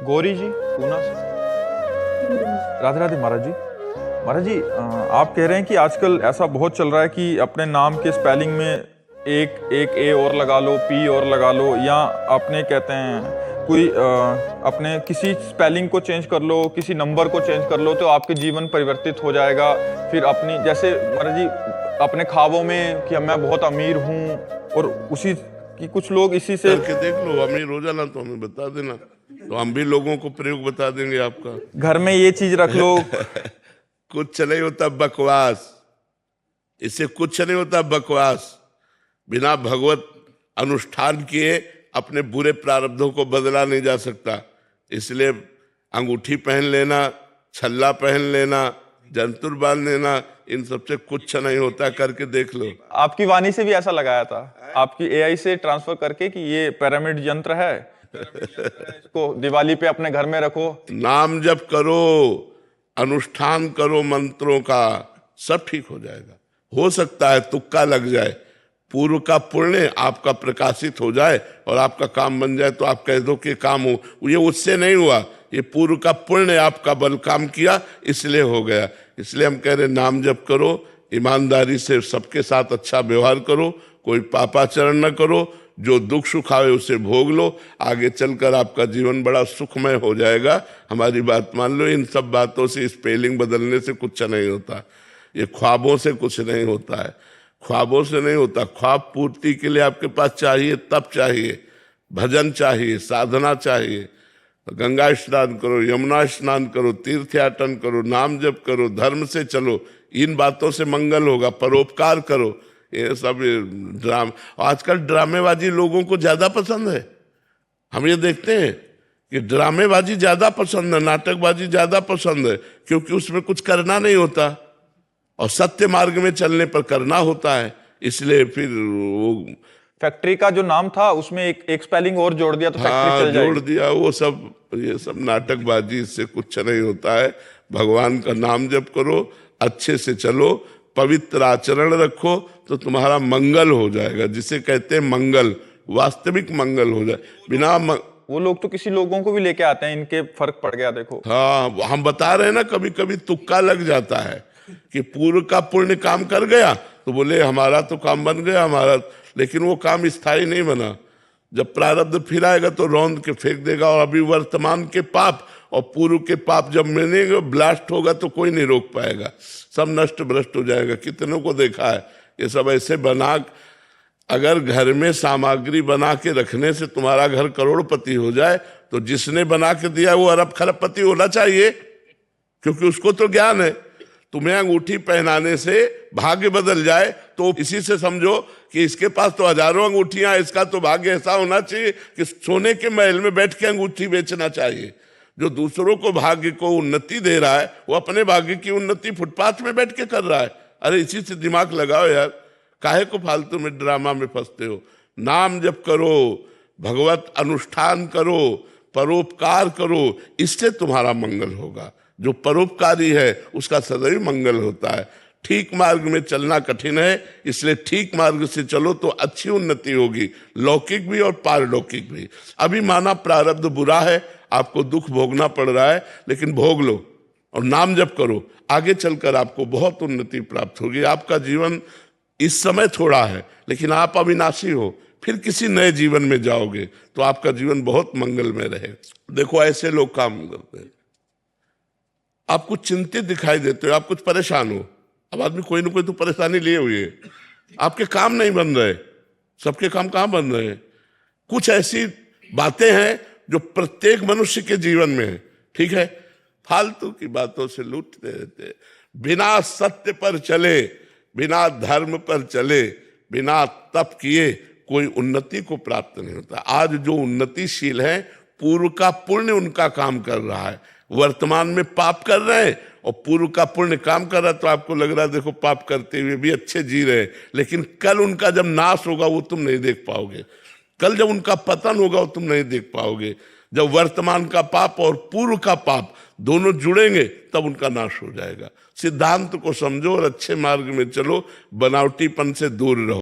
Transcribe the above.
गौरी जी, पूना से। राधे राधे महाराज जी। महाराज जी, आप कह रहे हैं कि आजकल ऐसा बहुत चल रहा है कि अपने नाम के स्पेलिंग में एक एक ए और लगा लो, पी और लगा लो, या अपने कहते हैं कोई अपने किसी स्पेलिंग को चेंज कर लो, किसी नंबर को चेंज कर लो तो आपके जीवन परिवर्तित हो जाएगा। फिर अपनी जैसे महाराज जी अपने ख्वाबों में कि मैं बहुत अमीर हूँ, और उसी कि कुछ लोग इसी से करके देख लो, अमीर हो जाना तो हमें बता देना, तो हम भी लोगों को प्रयोग बता देंगे आपका। घर में ये चीज रख लो। कुछ नहीं होता बकवास, इससे कुछ नहीं होता बकवास। बिना भगवत अनुष्ठान किए अपने बुरे प्रारब्धों को बदला नहीं जा सकता। इसलिए अंगूठी पहन लेना, छल्ला पहन लेना, जंतुर बांध लेना, इन सबसे कुछ नहीं होता, करके देख लो। आपकी वाणी से भी ऐसा लगाया था, आपकी एआई से ट्रांसफर करके कि ये पिरामिड यंत्र है, इसको दिवाली पे अपने घर में रखो। नाम जप करो, अनुष्ठान करो मंत्रों का, सब ठीक हो जाएगा। हो सकता है तुक्का लग जाए, पूर्व का पुण्य आपका प्रकाशित हो जाए और आपका काम बन जाए, तो आप कह दो कि काम हो। ये उससे नहीं हुआ, ये पूर्व का पुण्य आपका बल काम किया, इसलिए हो गया। इसलिए हम कह रहे नाम जप करो, ईमानदारी से सबके साथ अच्छा व्यवहार करो, कोई पापाचरण न करो, जो दुख सुख आवे उसे भोग लो, आगे चलकर आपका जीवन बड़ा सुखमय हो जाएगा। हमारी बात मान लो। इन सब बातों से, स्पेलिंग बदलने से कुछ नहीं होता, ये ख्वाबों से कुछ नहीं होता है, ख्वाबों से नहीं होता। ख्वाब पूर्ति के लिए आपके पास चाहिए, तप चाहिए, भजन चाहिए, साधना चाहिए। गंगा स्नान करो, यमुना स्नान करो, तीर्थयाटन करो, नाम जप करो, धर्म से चलो, इन बातों से मंगल होगा। परोपकार करो, ये सब आजकल ड्रामेबाजी लोगों को ज्यादा पसंद है। हम ये देखते हैं कि ड्रामेबाजी ज्यादा पसंद है, नाटकबाजी ज्यादा पसंद है, क्योंकि उसमें कुछ करना नहीं होता और सत्य मार्ग में चलने पर करना होता है। इसलिए फिर वो फैक्ट्री का जो नाम था उसमें एक स्पेलिंग और जोड़ दिया तो फैक्ट्री चल जाएगी। जोड़ दिया, वो सब, ये सब नाटकबाजी, इससे कुछ नहीं होता है। भगवान का नाम जप करो, अच्छे से चलो, पवित्र आचरण रखो, तो तुम्हारा मंगल हो जाएगा। जिसे कहते हैं मंगल, वास्तविक मंगल हो जाए। बिना वो लोग तो किसी लोगों को भी लेके आते हैं, इनके फर्क पड़ गया देखो। हाँ, हम बता रहे हैं ना, कभी कभी तुक्का लग जाता है कि पूर्व का पुण्य काम कर गया तो बोले हमारा तो काम बन गया हमारा, लेकिन वो काम स्थायी नहीं बना। जब प्रारब्ध फिर आएगा तो रौंद के फेंक देगा, और अभी वर्तमान के पाप और पूर्व के पाप जब मिलेंगे, ब्लास्ट होगा तो कोई नहीं रोक पाएगा, सब नष्ट भ्रष्ट हो जाएगा। कितनों को देखा है ये सब ऐसे बना। अगर घर में सामग्री बना के रखने से तुम्हारा घर करोड़पति हो जाए, तो जिसने बना के दिया वो अरब खरबपति होना चाहिए, क्योंकि उसको तो ज्ञान है। तुम्हें अंगूठी पहनाने से भाग्य बदल जाए तो इसी से समझो कि इसके पास तो हजारों अंगूठियां, इसका तो भाग्य ऐसा होना चाहिए कि सोने के महल में बैठ के अंगूठी बेचना चाहिए। जो दूसरों को भाग्य को उन्नति दे रहा है, वो अपने भाग्य की उन्नति फुटपाथ में बैठ के कर रहा है। अरे इसी से दिमाग लगाओ यार, काहे को फालतू में ड्रामा में फंसते हो। नाम जप करो, भगवत अनुष्ठान करो, परोपकार करो, इससे तुम्हारा मंगल होगा। जो परोपकारी है उसका सदैव मंगल होता है। ठीक मार्ग में चलना कठिन है, इसलिए ठीक मार्ग से चलो तो अच्छी उन्नति होगी, लौकिक भी और पारलौकिक भी। अभी माना प्रारब्ध बुरा है, आपको दुख भोगना पड़ रहा है, लेकिन भोग लो और नाम जप करो, आगे चलकर आपको बहुत उन्नति प्राप्त होगी। आपका जीवन इस समय थोड़ा है, लेकिन आप अविनाशी हो, फिर किसी नए जीवन में जाओगे तो आपका जीवन बहुत मंगलमय रहे। देखो ऐसे लोग काम करते हैं, आप कुछ चिंतित दिखाई देते हो, आप कुछ परेशान हो। अब आदमी कोई ना कोई तो परेशानी लिए हुई है, आपके काम नहीं बन रहे, सबके काम कहाँ बन रहे हैं। कुछ ऐसी बातें हैं जो प्रत्येक मनुष्य के जीवन में है, ठीक है। फालतू की बातों से लूटते रहते, बिना सत्य पर चले, बिना धर्म पर चले, बिना तप किए कोई उन्नति को प्राप्त नहीं होता। आज जो उन्नतिशील है, पूर्व का पुण्य उनका काम कर रहा है, वर्तमान में पाप कर रहे हैं और पूर्व का पुण्य काम कर रहा है, तो आपको लग रहा है देखो पाप करते हुए भी अच्छे जी रहे हैं, लेकिन कल उनका जब नाश होगा वो तुम नहीं देख पाओगे। कल जब उनका पतन होगा वो तुम नहीं देख पाओगे। जब वर्तमान का पाप और पूर्व का पाप दोनों जुड़ेंगे तब उनका नाश हो जाएगा। सिद्धांत को समझो और अच्छे मार्ग में चलो, बनावटीपन से दूर रहो।